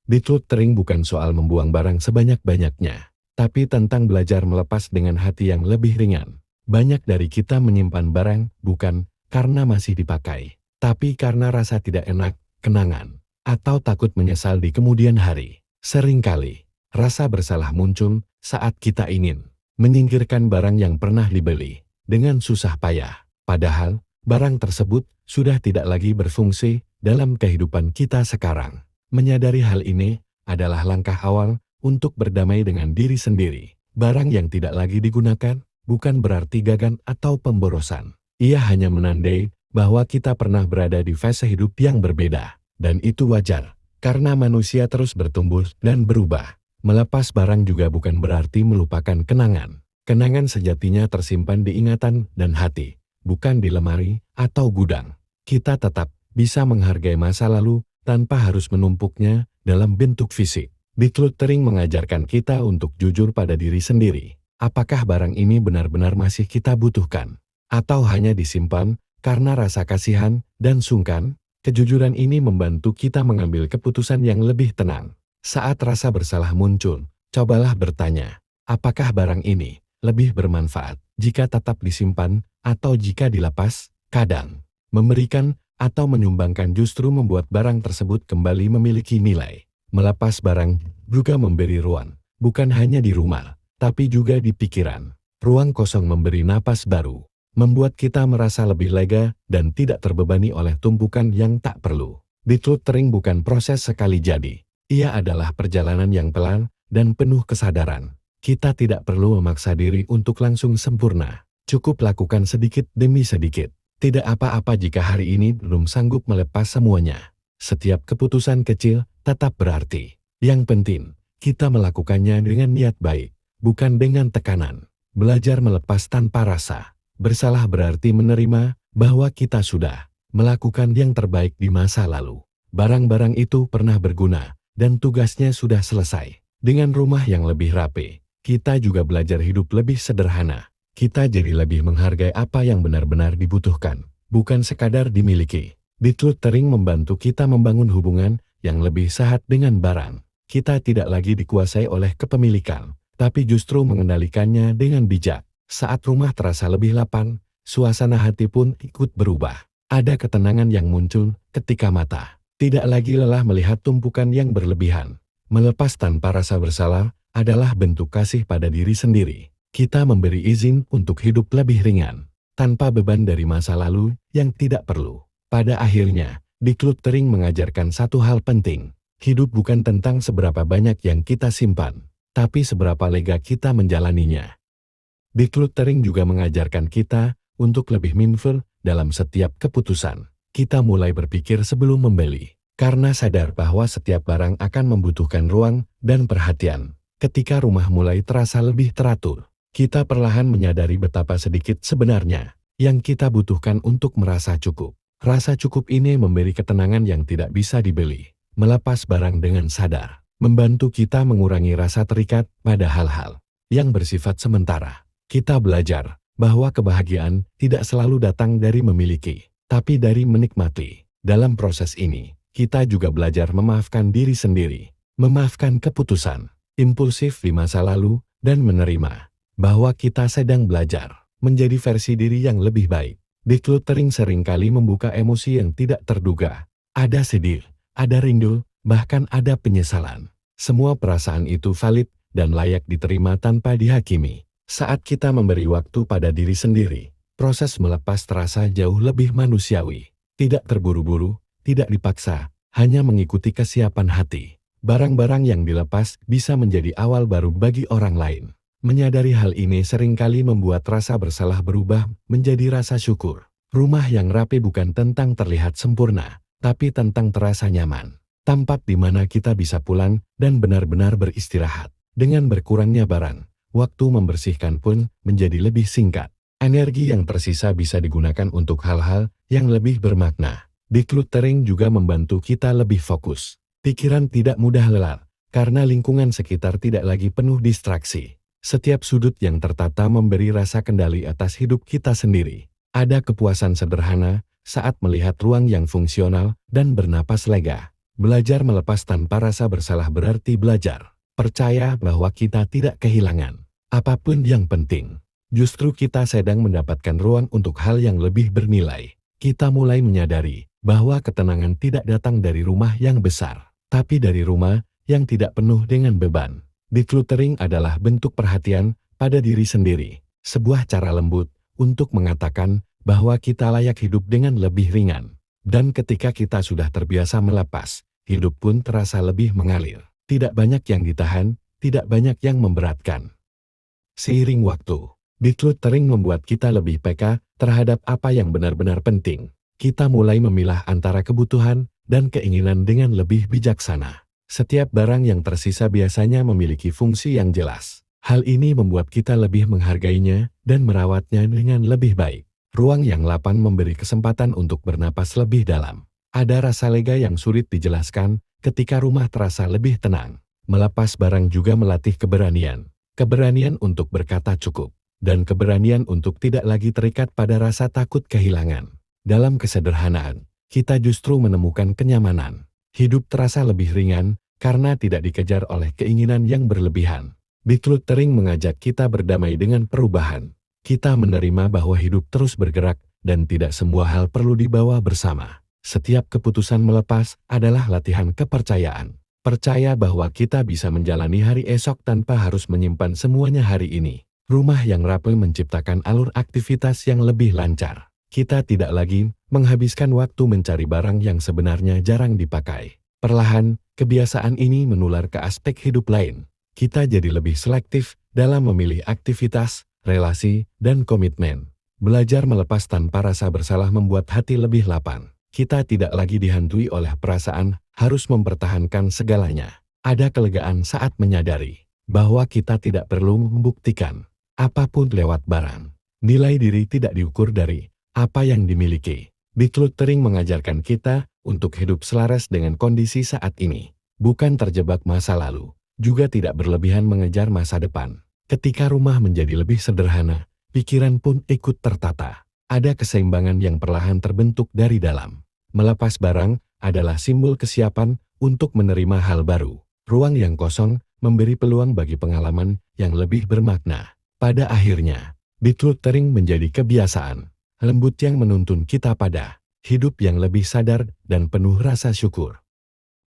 Decluttering bukan soal membuang barang sebanyak-banyaknya, tapi tentang belajar melepas dengan hati yang lebih ringan. Banyak dari kita menyimpan barang bukan karena masih dipakai, tapi karena rasa tidak enak, kenangan, atau takut menyesal di kemudian hari. Seringkali, rasa bersalah muncul saat kita ingin menyingkirkan barang yang pernah dibeli dengan susah payah. Padahal, barang tersebut sudah tidak lagi berfungsi dalam kehidupan kita sekarang. Menyadari hal ini adalah langkah awal untuk berdamai dengan diri sendiri. Barang yang tidak lagi digunakan bukan berarti gagal atau pemborosan. Ia hanya menandai bahwa kita pernah berada di fase hidup yang berbeda. Dan itu wajar, karena manusia terus bertumbuh dan berubah. Melepas barang juga bukan berarti melupakan kenangan. Kenangan sejatinya tersimpan di ingatan dan hati, bukan di lemari atau gudang. Kita tetap bisa menghargai masa lalu tanpa harus menumpuknya dalam bentuk fisik. Decluttering mengajarkan kita untuk jujur pada diri sendiri. Apakah barang ini benar-benar masih kita butuhkan? Atau hanya disimpan karena rasa kasihan dan sungkan? Kejujuran ini membantu kita mengambil keputusan yang lebih tenang. Saat rasa bersalah muncul, cobalah bertanya, apakah barang ini lebih bermanfaat jika tetap disimpan atau jika dilepas? Kadang, memberikan atau menyumbangkan justru membuat barang tersebut kembali memiliki nilai. Melepas barang juga memberi ruang, bukan hanya di rumah, tapi juga di pikiran. Ruang kosong memberi napas baru, membuat kita merasa lebih lega dan tidak terbebani oleh tumpukan yang tak perlu. Decluttering bukan proses sekali jadi. Ia adalah perjalanan yang pelan dan penuh kesadaran. Kita tidak perlu memaksa diri untuk langsung sempurna. Cukup lakukan sedikit demi sedikit. Tidak apa-apa jika hari ini belum sanggup melepas semuanya. Setiap keputusan kecil tetap berarti. Yang penting, kita melakukannya dengan niat baik, bukan dengan tekanan. Belajar melepas tanpa rasa bersalah berarti menerima bahwa kita sudah melakukan yang terbaik di masa lalu. Barang-barang itu pernah berguna, dan tugasnya sudah selesai. Dengan rumah yang lebih rapi, kita juga belajar hidup lebih sederhana. Kita jadi lebih menghargai apa yang benar-benar dibutuhkan, bukan sekadar dimiliki. Decluttering membantu kita membangun hubungan yang lebih sehat dengan barang. Kita tidak lagi dikuasai oleh kepemilikan, tapi justru mengendalikannya dengan bijak. Saat rumah terasa lebih lapang, suasana hati pun ikut berubah. Ada ketenangan yang muncul ketika mata tidak lagi lelah melihat tumpukan yang berlebihan. Melepas tanpa rasa bersalah adalah bentuk kasih pada diri sendiri. Kita memberi izin untuk hidup lebih ringan, tanpa beban dari masa lalu yang tidak perlu. Pada akhirnya, decluttering mengajarkan satu hal penting. Hidup bukan tentang seberapa banyak yang kita simpan, tapi seberapa lega kita menjalaninya. Decluttering juga mengajarkan kita untuk lebih mindful dalam setiap keputusan. Kita mulai berpikir sebelum membeli, karena sadar bahwa setiap barang akan membutuhkan ruang dan perhatian. Ketika rumah mulai terasa lebih teratur, kita perlahan menyadari betapa sedikit sebenarnya yang kita butuhkan untuk merasa cukup. Rasa cukup ini memberi ketenangan yang tidak bisa dibeli. Melepas barang dengan sadar, membantu kita mengurangi rasa terikat pada hal-hal yang bersifat sementara. Kita belajar bahwa kebahagiaan tidak selalu datang dari memiliki, tapi dari menikmati. Dalam proses ini, kita juga belajar memaafkan diri sendiri, memaafkan keputusan impulsif di masa lalu, dan menerima bahwa kita sedang belajar menjadi versi diri yang lebih baik. Decluttering seringkali membuka emosi yang tidak terduga. Ada sedih, ada rindu, bahkan ada penyesalan. Semua perasaan itu valid dan layak diterima tanpa dihakimi. Saat kita memberi waktu pada diri sendiri, proses melepas terasa jauh lebih manusiawi. Tidak terburu-buru, tidak dipaksa, hanya mengikuti kesiapan hati. Barang-barang yang dilepas bisa menjadi awal baru bagi orang lain. Menyadari hal ini seringkali membuat rasa bersalah berubah menjadi rasa syukur. Rumah yang rapi bukan tentang terlihat sempurna, tapi tentang terasa nyaman. Tempat di mana kita bisa pulang dan benar-benar beristirahat. Dengan berkurangnya barang, waktu membersihkan pun menjadi lebih singkat. Energi yang tersisa bisa digunakan untuk hal-hal yang lebih bermakna. Decluttering juga membantu kita lebih fokus. Pikiran tidak mudah lelah, karena lingkungan sekitar tidak lagi penuh distraksi. Setiap sudut yang tertata memberi rasa kendali atas hidup kita sendiri. Ada kepuasan sederhana saat melihat ruang yang fungsional dan bernapas lega. Belajar melepas tanpa rasa bersalah berarti belajar. Percaya bahwa kita tidak kehilangan apapun yang penting. Justru kita sedang mendapatkan ruang untuk hal yang lebih bernilai. Kita mulai menyadari bahwa ketenangan tidak datang dari rumah yang besar, tapi dari rumah yang tidak penuh dengan beban. Decluttering adalah bentuk perhatian pada diri sendiri. Sebuah cara lembut untuk mengatakan bahwa kita layak hidup dengan lebih ringan. Dan ketika kita sudah terbiasa melepas, hidup pun terasa lebih mengalir. Tidak banyak yang ditahan, tidak banyak yang memberatkan. Seiring waktu, decluttering membuat kita lebih peka terhadap apa yang benar-benar penting. Kita mulai memilah antara kebutuhan dan keinginan dengan lebih bijaksana. Setiap barang yang tersisa biasanya memiliki fungsi yang jelas. Hal ini membuat kita lebih menghargainya dan merawatnya dengan lebih baik. Ruang yang lapang memberi kesempatan untuk bernapas lebih dalam. Ada rasa lega yang sulit dijelaskan ketika rumah terasa lebih tenang. Melepas barang juga melatih keberanian. Keberanian untuk berkata cukup. Dan keberanian untuk tidak lagi terikat pada rasa takut kehilangan. Dalam kesederhanaan, kita justru menemukan kenyamanan. Hidup terasa lebih ringan karena tidak dikejar oleh keinginan yang berlebihan. Decluttering mengajak kita berdamai dengan perubahan. Kita menerima bahwa hidup terus bergerak dan tidak semua hal perlu dibawa bersama. Setiap keputusan melepas adalah latihan kepercayaan. Percaya bahwa kita bisa menjalani hari esok tanpa harus menyimpan semuanya hari ini. Rumah yang rapi menciptakan alur aktivitas yang lebih lancar. Kita tidak lagi menghabiskan waktu mencari barang yang sebenarnya jarang dipakai. Perlahan, kebiasaan ini menular ke aspek hidup lain. Kita jadi lebih selektif dalam memilih aktivitas, relasi, dan komitmen. Belajar melepas tanpa rasa bersalah membuat hati lebih lapang. Kita tidak lagi dihantui oleh perasaan harus mempertahankan segalanya. Ada kelegaan saat menyadari bahwa kita tidak perlu membuktikan apapun lewat barang. Nilai diri tidak diukur dari apa yang dimiliki. Decluttering mengajarkan kita untuk hidup selaras dengan kondisi saat ini. Bukan terjebak masa lalu, juga tidak berlebihan mengejar masa depan. Ketika rumah menjadi lebih sederhana, pikiran pun ikut tertata. Ada keseimbangan yang perlahan terbentuk dari dalam. Melepas barang adalah simbol kesiapan untuk menerima hal baru. Ruang yang kosong memberi peluang bagi pengalaman yang lebih bermakna. Pada akhirnya, decluttering menjadi kebiasaan lembut yang menuntun kita pada hidup yang lebih sadar dan penuh rasa syukur.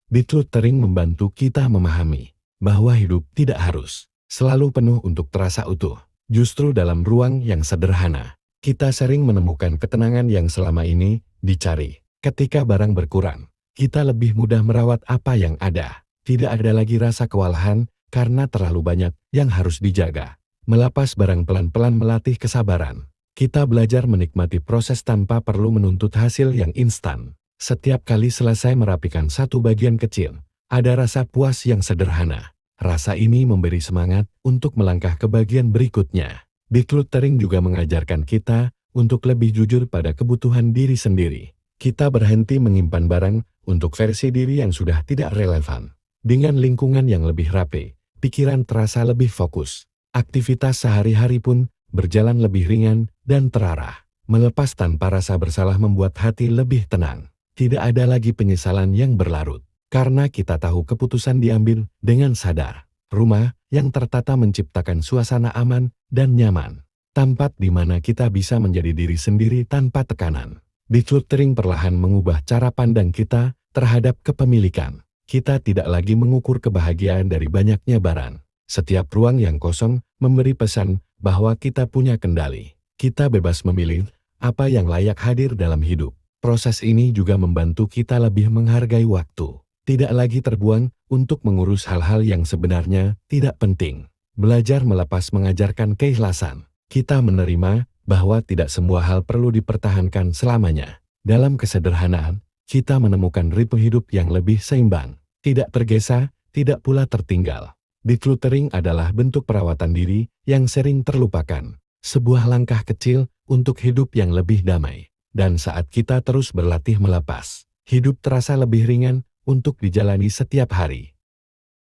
Decluttering membantu kita memahami bahwa hidup tidak harus selalu penuh untuk terasa utuh. Justru dalam ruang yang sederhana, kita sering menemukan ketenangan yang selama ini dicari. Ketika barang berkurang, kita lebih mudah merawat apa yang ada. Tidak ada lagi rasa kewalahan karena terlalu banyak yang harus dijaga. Melepas barang pelan-pelan melatih kesabaran. Kita belajar menikmati proses tanpa perlu menuntut hasil yang instan. Setiap kali selesai merapikan satu bagian kecil, ada rasa puas yang sederhana. Rasa ini memberi semangat untuk melangkah ke bagian berikutnya. Decluttering juga mengajarkan kita untuk lebih jujur pada kebutuhan diri sendiri. Kita berhenti menyimpan barang untuk versi diri yang sudah tidak relevan. Dengan lingkungan yang lebih rapi, pikiran terasa lebih fokus. Aktivitas sehari-hari pun berjalan lebih ringan dan terarah. Melepas tanpa rasa bersalah membuat hati lebih tenang. Tidak ada lagi penyesalan yang berlarut. Karena kita tahu keputusan diambil dengan sadar. Rumah yang tertata menciptakan suasana aman dan nyaman. Tempat di mana kita bisa menjadi diri sendiri tanpa tekanan. Decluttering perlahan mengubah cara pandang kita terhadap kepemilikan. Kita tidak lagi mengukur kebahagiaan dari banyaknya barang. Setiap ruang yang kosong memberi pesan bahwa kita punya kendali. Kita bebas memilih apa yang layak hadir dalam hidup. Proses ini juga membantu kita lebih menghargai waktu. Tidak lagi terbuang untuk mengurus hal-hal yang sebenarnya tidak penting. Belajar melepas mengajarkan keikhlasan. Kita menerima bahwa tidak semua hal perlu dipertahankan selamanya. Dalam kesederhanaan, kita menemukan ritme hidup yang lebih seimbang. Tidak tergesa, tidak pula tertinggal. Decluttering adalah bentuk perawatan diri yang sering terlupakan. Sebuah langkah kecil untuk hidup yang lebih damai. Dan saat kita terus berlatih melepas, hidup terasa lebih ringan untuk dijalani setiap hari.